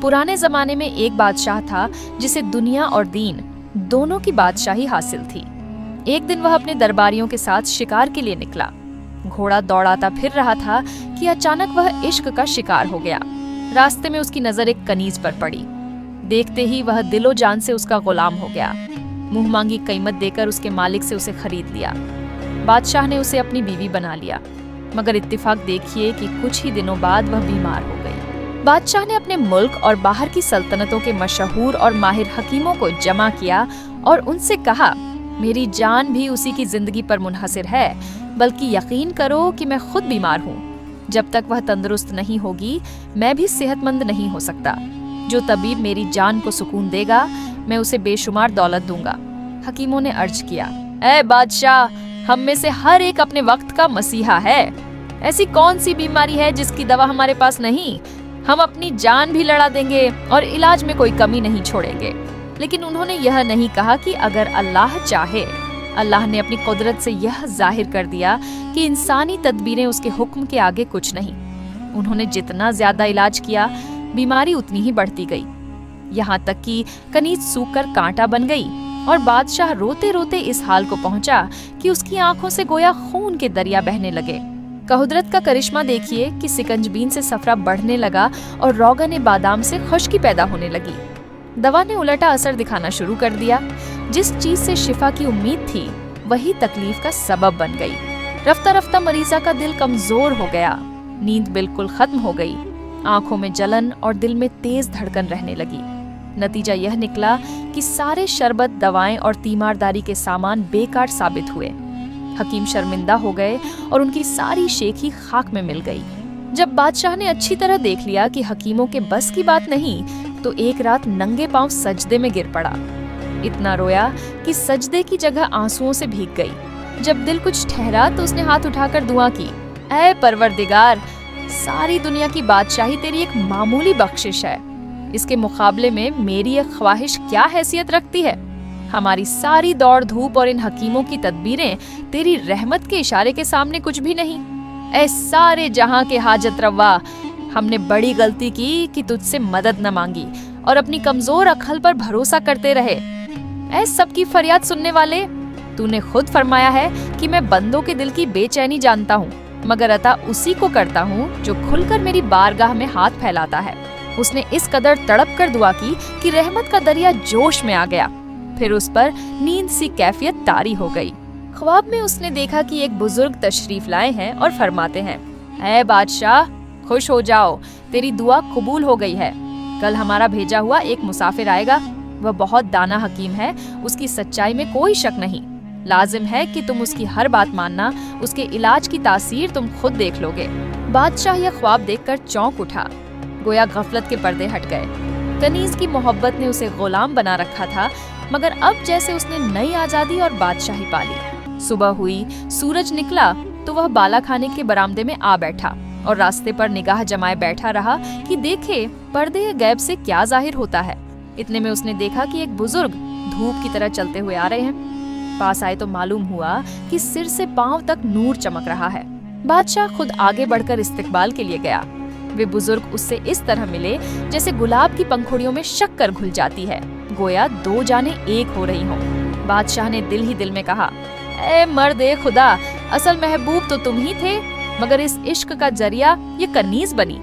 पुराने जमाने में एक बादशाह था जिसे दुनिया और दीन दोनों की बादशाही हासिल थी। एक दिन वह अपने दरबारियों के साथ शिकार के लिए निकला। घोड़ा दौड़ाता फिर रहा था कि अचानक वह इश्क का शिकार हो गया। रास्ते में उसकी नजर एक कनीज पर पड़ी। देखते ही वह दिलो जान से उसका गुलाम हो गया। मुंह मांगी कीमत देकर उसके मालिक से उसे खरीद लिया। बादशाह ने उसे अपनी बीवी बना लिया, मगर इत्तेफाक देखिए कि कुछ ही दिनों बाद वह बीमार हो गई। बादशाह ने अपने मुल्क और बाहर की सल्तनतों के मशहूर और माहिर हकीमों को जमा किया और उनसे कहा, मेरी जान भी उसी की जिंदगी पर मुनहसिर है, बल्कि यकीन करो कि मैं खुद बीमार हूँ। जब तक वह तंदुरुस्त नहीं होगी, मैं भी सेहतमंद नहीं हो सकता। जो तबीब मेरी जान को सुकून देगा, मैं उसे बेशुमार दौलत दूंगा। हकीमों ने अर्ज किया, ऐ बादशाह, हम में से हर एक अपने वक्त का मसीहा है। ऐसी कौन सी बीमारी है जिसकी दवा हमारे पास नहीं? हम अपनी जान भी लड़ा देंगे और इलाज में कोई कमी नहीं छोड़ेंगे। लेकिन उन्होंने यह नहीं कहा कि अगर अल्लाह चाहे। अल्लाह ने अपनी कुदरत से यह जाहिर कर दिया कि इंसानी तदबीरें उसके हुक्म के आगे कुछ नहीं। उन्होंने जितना ज्यादा इलाज किया, बीमारी उतनी ही बढ़ती गई। यहाँ तक कि कनीज सूख कर कांटा बन गई और बादशाह रोते रोते इस हाल को पहुंचा कि उसकी आंखों से गोया खून के दरिया बहने लगे। कुदरत का करिश्मा देखिए कि सिकंजबीन से सफरा बढ़ने लगा और रोगन बादाम से खुश्की पैदा होने लगी। दवा ने उलटा असर दिखाना शुरू कर दिया। जिस चीज से शिफा की उम्मीद थी, वही तकलीफ का सबब बन गई। रफ्ता रफ्ता मरीजा का दिल कमजोर हो गया, नींद बिल्कुल खत्म हो गई, आंखों में जलन और दिल में तेज धड़कन रहने लगी। नतीजा यह निकला कि सारे शरबत, दवाएं और तीमारदारी के सामान बेकार साबित हुए। हकीम शर्मिंदा हो गए और उनकी सारी शेखी खाक में मिल गई। जब बादशाह ने अच्छी तरह देख लिया कि हकीमों के बस की बात नहीं, तो एक रात नंगे पांव सजदे में गिर पड़ा। इतना रोया कि सजदे की जगह आंसुओं से भीग गई। जब दिल कुछ ठहरा तो उसने हाथ उठाकर दुआ की, ऐ परवरदिगार, सारी दुनिया की बादशाही तेरी एक मामूली बख्शिश है। इसके मुकाबले में मेरी एक ख्वाहिश क्या हैसियत रखती है? हमारी सारी दौड़ धूप और इन हकीमों की तदबीरें तेरी रहमत के इशारे के सामने कुछ भी नहीं। ऐ सारे जहां के हाजत रवा, हमने बड़ी गलती की कि तुझसे मदद न मांगी और अपनी कमजोर अक्ल पर भरोसा करते रहे। ऐ सबकी फरियाद सुनने वाले, तूने खुद फरमाया है कि मैं बंदों के दिल की बेचैनी जानता हूँ, मगर अता उसी को करता हूँ जो खुलकर मेरी बारगाह में हाथ फैलाता है। उसने इस कदर तड़प कर दुआ की कि रहमत का दरिया जोश में आ गया। फिर उस पर नींद सी कैफियत तारी हो गई। ख्वाब में उसने देखा कि एक बुजुर्ग तशरीफ लाए हैं और फरमाते हैं, ऐ बादशाह, खुश हो जाओ, तेरी दुआ कबूल हो गई है। कल हमारा भेजा हुआ एक मुसाफिर आएगा। वह बहुत दाना हकीम है, उसकी सच्चाई में कोई शक नहीं। लाजिम है कि तुम उसकी हर बात मानना, उसके इलाज की तासीर तुम खुद देख लोगे। बादशाह यह ख्वाब देखकर चौंक उठा, गोया गफलत के पर्दे हट गए। कनीज की मोहब्बत ने उसे गुलाम बना रखा था, मगर अब जैसे उसने नई आजादी और बादशाही पाली। सुबह हुई, सूरज निकला तो वह बाला खाने के बरामदे में आ बैठा और रास्ते पर निगाह जमाए बैठा रहा कि देखे पर्दे गैब से क्या जाहिर होता है। इतने में उसने देखा कि एक बुजुर्ग धूप की तरह चलते हुए आ रहे हैं। पास आए तो मालूम हुआ कि सिर से पांव तक नूर चमक रहा है। बादशाह खुद आगे बढ़कर इस्तकबाल के लिए गया। वे बुजुर्ग उससे इस तरह मिले जैसे गुलाब की पंखुड़ियों में शक्कर घुल जाती है, गोया दो जाने एक हो रही हों। बादशाह ने दिल ही दिल में कहा, ए मर्दे खुदा, असल महबूब तो तुम ही थे, मगर इस इश्क का जरिया ये कनीज बनी।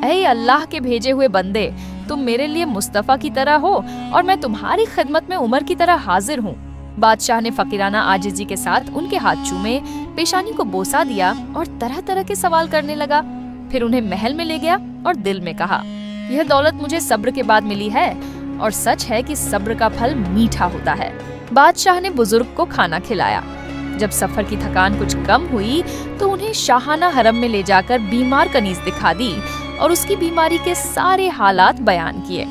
ऐ अल्लाह के भेजे हुए बंदे, तुम मेरे लिए मुस्तफा की तरह हो और मैं तुम्हारी खिदमत में उमर की तरह हाजिर हूँ। बादशाह ने फकीराना आजिजी के साथ उनके हाथ चूमे, पेशानी को बोसा दिया और तरह तरह के सवाल करने लगा। फिर उन्हें महल में ले गया और दिल में कहा, यह दौलत मुझे सब्र के बाद मिली है और सच है कि सब्र का फल मीठा होता है। बादशाह ने बुजुर्ग को खाना खिलाया। जब सफर की थकान कुछ कम हुई तो उन्हें शाहाना हरम में ले जाकर बीमार कनीज दिखा दी और उसकी बीमारी के सारे हालात बयान किए।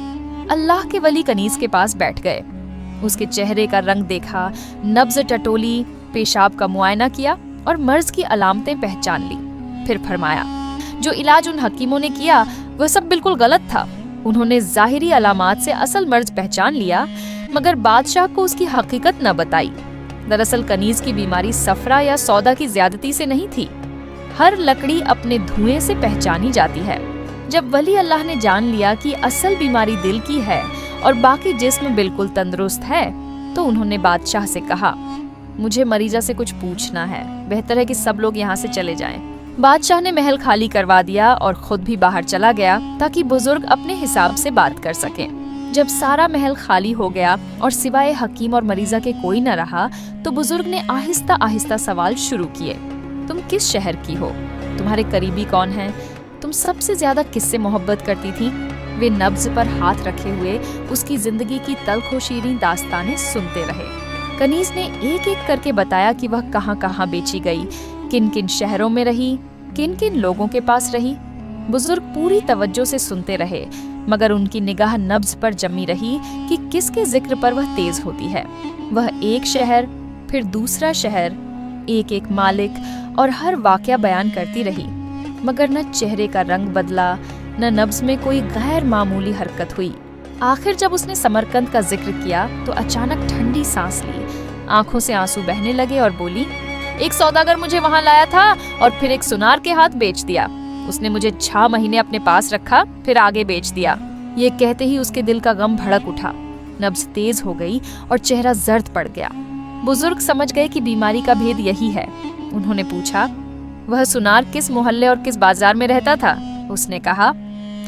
अल्लाह के वली कनीज के पास बैठ गए। उसके चेहरे का रंग देखा, नब्ज टटोली, पेशाब का मुआयना किया और मर्ज की अलामतें पहचान ली। फिर फरमाया, जो इलाज उन हकीमों ने किया वह सब बिल्कुल गलत था। उन्होंने जाहिरी अलामात से असल मर्ज पहचान लिया, मगर बादशाह को उसकी हकीकत न बताई। दरअसल कनीज की बीमारी सफरा या सौदा की ज्यादती से नहीं थी। हर लकड़ी अपने धुएं से पहचानी जाती है। जब वली अल्लाह ने जान लिया कि असल बीमारी दिल की है और बाकी जिस्म बिल्कुल तंदुरुस्त है, तो उन्होंने बादशाह से कहा, मुझे मरीजा से कुछ पूछना है, बेहतर है कि सब लोग यहाँ से चले जाएं। बादशाह ने महल खाली करवा दिया और खुद भी बाहर चला गया ताकि बुजुर्ग अपने हिसाब से बात कर सकें। जब सारा महल खाली हो गया और सिवाय हकीम और मरीजा के कोई न रहा, तो बुजुर्ग ने आहिस्ता आहिस्ता सवाल शुरू किए। तुम किस शहर की हो? तुम्हारे करीबी कौन हैं? तुम सबसे ज्यादा किससे मोहब्बत करती थी? वे नब्ज पर हाथ रखे हुए उसकी जिंदगी की तल्ख व शीरीं दास्तानें सुनते रहे। कनीज ने एक एक करके बताया कि वह कहाँ कहाँ बेची गई, किन किन शहरों में रही, किन किन लोगों के पास रही। बुजुर्ग पूरी तवज्जो से सुनते रहे, मगर उनकी निगाह नब्ज पर जमी रही कि किसके जिक्र पर वह तेज होती है। वह एक शहर, फिर दूसरा शहर, एक एक मालिक और हर वाकया बयान करती रही, मगर न चेहरे का रंग बदला, न नब्ज में कोई गैर मामूली हरकत हुई। आखिर जब उसने समरकंद का जिक्र किया तो अचानक ठंडी सांस ली, आंखों से आंसू बहने लगे और बोली, एक सौदागर मुझे वहां लाया था और फिर एक सुनार के हाथ बेच दिया। उसने मुझे 6 महीने अपने पास रखा, फिर आगे बेच दिया। ये कहते ही उसके दिल का गम भड़क उठा, नब्ज तेज हो गई और चेहरा जर्द पड़ गया। बुजुर्ग समझ गए कि बीमारी का भेद यही है। उन्होंने पूछा, वह सुनार किस मोहल्ले और किस बाजार में रहता था? उसने कहा,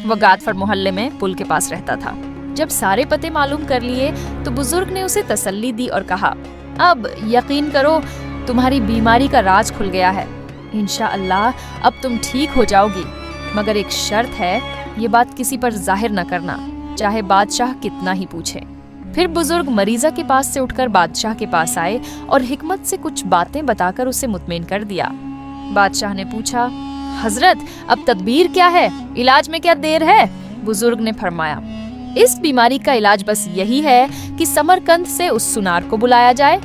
वह गादफर मोहल्ले में पुल के पास रहता था। जब सारे पते मालूम कर लिए तो बुजुर्ग ने उसे तसल्ली दी और कहा, अब यकीन करो, तुम्हारी बीमारी का राज खुल गया है। इंशाअल्लाह अब तुम ठीक हो जाओगी, मगर एक शर्त है, ये बात किसी पर जाहिर न करना, चाहे बादशाह कितना ही पूछे। फिर बुजुर्ग मरीजा के पास से उठकर बादशाह के पास आए और हिकमत से कुछ बातें बताकर उसे मुतमईन कर दिया। बादशाह ने पूछा, हजरत अब तदबीर क्या है? इलाज में क्या देर है? बुजुर्ग ने फरमाया, इस बीमारी का इलाज बस यही है कि समरकंद से उस सुनार को बुलाया जाए,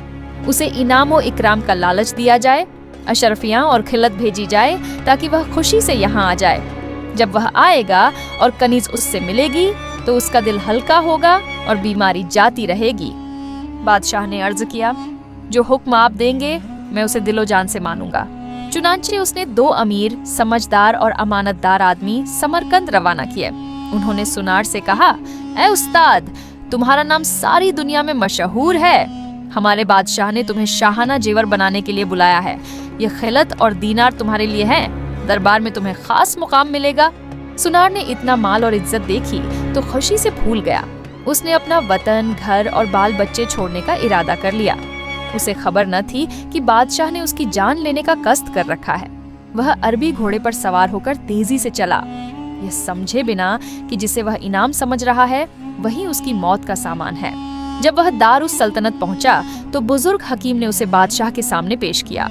उसे इनाम व इकराम का लालच दिया जाए, अशरफियां और खिलत भेजी जाए ताकि वह खुशी से यहाँ आ जाए। जब वह आएगा और कनीज उससे मिलेगी तो उसका दिल हल्का होगा और बीमारी जाती रहेगी। बादशाह ने अर्ज किया, जो हुक्म आप देंगे मैं उसे दिलो जान से मानूंगा। चुनांचे उसने 2 अमीर, समझदार और अमानतदार आदमी समरकंद रवाना किए। उन्होंने सुनार से कहा, ऐ उस्ताद, तुम्हारा नाम सारी दुनिया में मशहूर है। हमारे बादशाह ने तुम्हें शाहाना जेवर बनाने के लिए बुलाया है। ये खिलत और दीनार तुम्हारे लिए हैं। दरबार में तुम्हें खास मुकाम मिलेगा। सुनार ने इतना माल और इज्जत देखी तो खुशी से फूल गया। उसने अपना वतन, घर और बाल बच्चे छोड़ने का इरादा कर लिया। उसे खबर न थी कि बादशाह ने उसकी जान लेने का कष्ट कर रखा है। वह अरबी घोड़े पर सवार होकर तेजी से चला, यह समझे बिना कि जिसे वह इनाम समझ रहा है वही उसकी मौत का सामान है। जब वह दारुस सल्तनत पहुंचा तो बुजुर्ग हकीम ने उसे बादशाह के सामने पेश किया,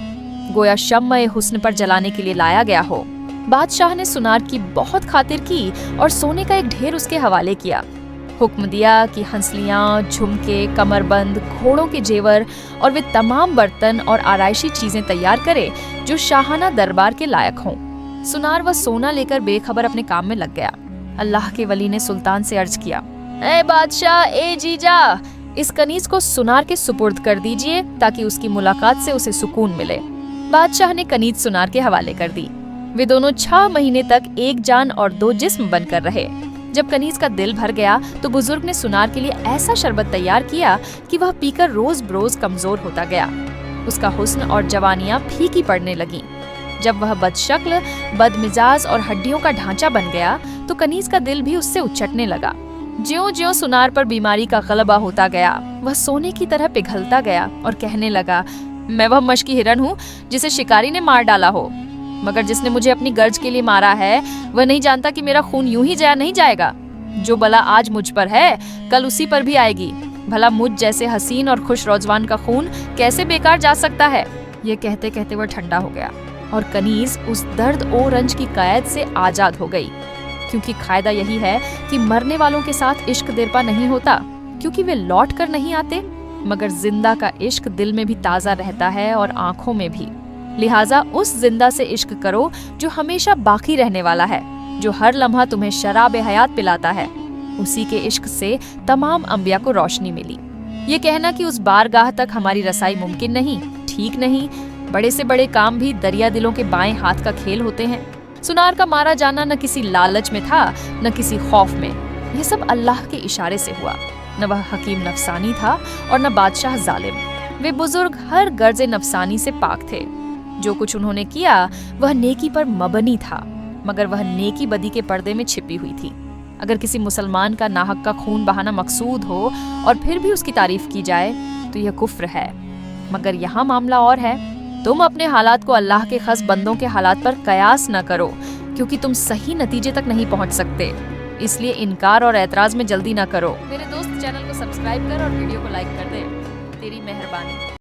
गोया शम्म हुस्न पर जलाने के लिए लाया गया हो। बादशाह ने सुनार की बहुत खातिर की और सोने का एक ढेर उसके हवाले किया। हुक्म दिया कि हंसलियां, झुमके, कमरबंद, घोड़ों के जेवर और वे तमाम बर्तन और आराइशी चीजें तैयार करे जो शाहाना दरबार के लायक हों। सुनार वह सोना लेकर बेखबर अपने काम में लग गया। अल्लाह के वली ने सुल्तान से अर्ज किया, ए बादशाह, ए जीजा, इस कनीज को सुनार के सुपुर्द कर दीजिए ताकि उसकी मुलाकात से उसे सुकून मिले। बादशाह ने कनीज सुनार के हवाले कर दी। वे दोनों 6 महीने तक एक जान और 2 जिस्म बनकर रहे। जब कनीज का दिल भर गया तो बुजुर्ग ने सुनार के लिए ऐसा शरबत तैयार किया कि वह पीकर रोज बरोज कमजोर होता गया। उसका हुस्न और जवानियां फीकी पड़ने लगीं। जब वह बदशक्ल, बदमिजाज और हड्डियों का ढांचा बन गया तो कनीज का दिल भी उससे उचटने लगा। ज्यों-ज्यों सुनार पर बीमारी का गलबा होता गया, वह सोने की तरह पिघलता गया और कहने लगा, मैं वह मशकी हिरन हूँ जिसे शिकारी ने मार डाला हो, मगर जिसने मुझे अपनी गर्ज के लिए मारा है वह नहीं जानता कि मेरा खून यूं ही जाया नहीं जाएगा। जो बला आज मुझ पर है कल उसी पर भी आएगी। भला मुझ जैसे हसीन और खुश रोजवान का खून कैसे बेकार जा सकता है। ये कहते कहते वह ठंडा हो गया और कनीज उस दर्द और रंज की कैद से आजाद हो गई। क्योंकि कायदा यही है कि मरने वालों के साथ इश्क देरपा नहीं होता, क्योंकि वे लौट कर नहीं आते, मगर जिंदा का इश्क दिल में भी ताजा रहता है और आंखों में भी। लिहाजा उस जिंदा से इश्क करो जो हमेशा बाकी रहने वाला है, जो हर लम्हा तुम्हें शराब हयात पिलाता है। उसी के इश्क से तमाम अंबिया को रोशनी मिली। ये कहना कि उस बारगाह तक हमारी रसाई मुमकिन नहीं, ठीक नहीं। बड़े से बड़े काम भी दरिया दिलों के बाएं हाथ का खेल होते हैं। सुनार का मारा जाना न किसी लालच में था, न किसी खौफ में। यह सब अल्लाह के इशारे से हुआ। न वह हकीम नफसानी था और न बादशाह जालिम। वे बुजुर्ग हर गर्ज नफसानी से पाक थे। जो कुछ उन्होंने किया वह नेकी पर मबनी था, मगर वह नेकी बदी के पर्दे में छिपी हुई थी। अगर किसी मुसलमान का नाहक का खून बहाना मकसूद हो और फिर भी उसकी तारीफ की जाए तो यह कुफ्र है। मगर यहाँ मामला और है। तुम अपने हालात को अल्लाह के खास बंदों के हालात पर कयास न करो, क्योंकि तुम सही नतीजे तक नहीं पहुंच सकते। इसलिए इनकार और एतराज में जल्दी ना करो। मेरे दोस्त, चैनल को सब्सक्राइब कर और वीडियो को लाइक कर दे। तेरी मेहरबानी।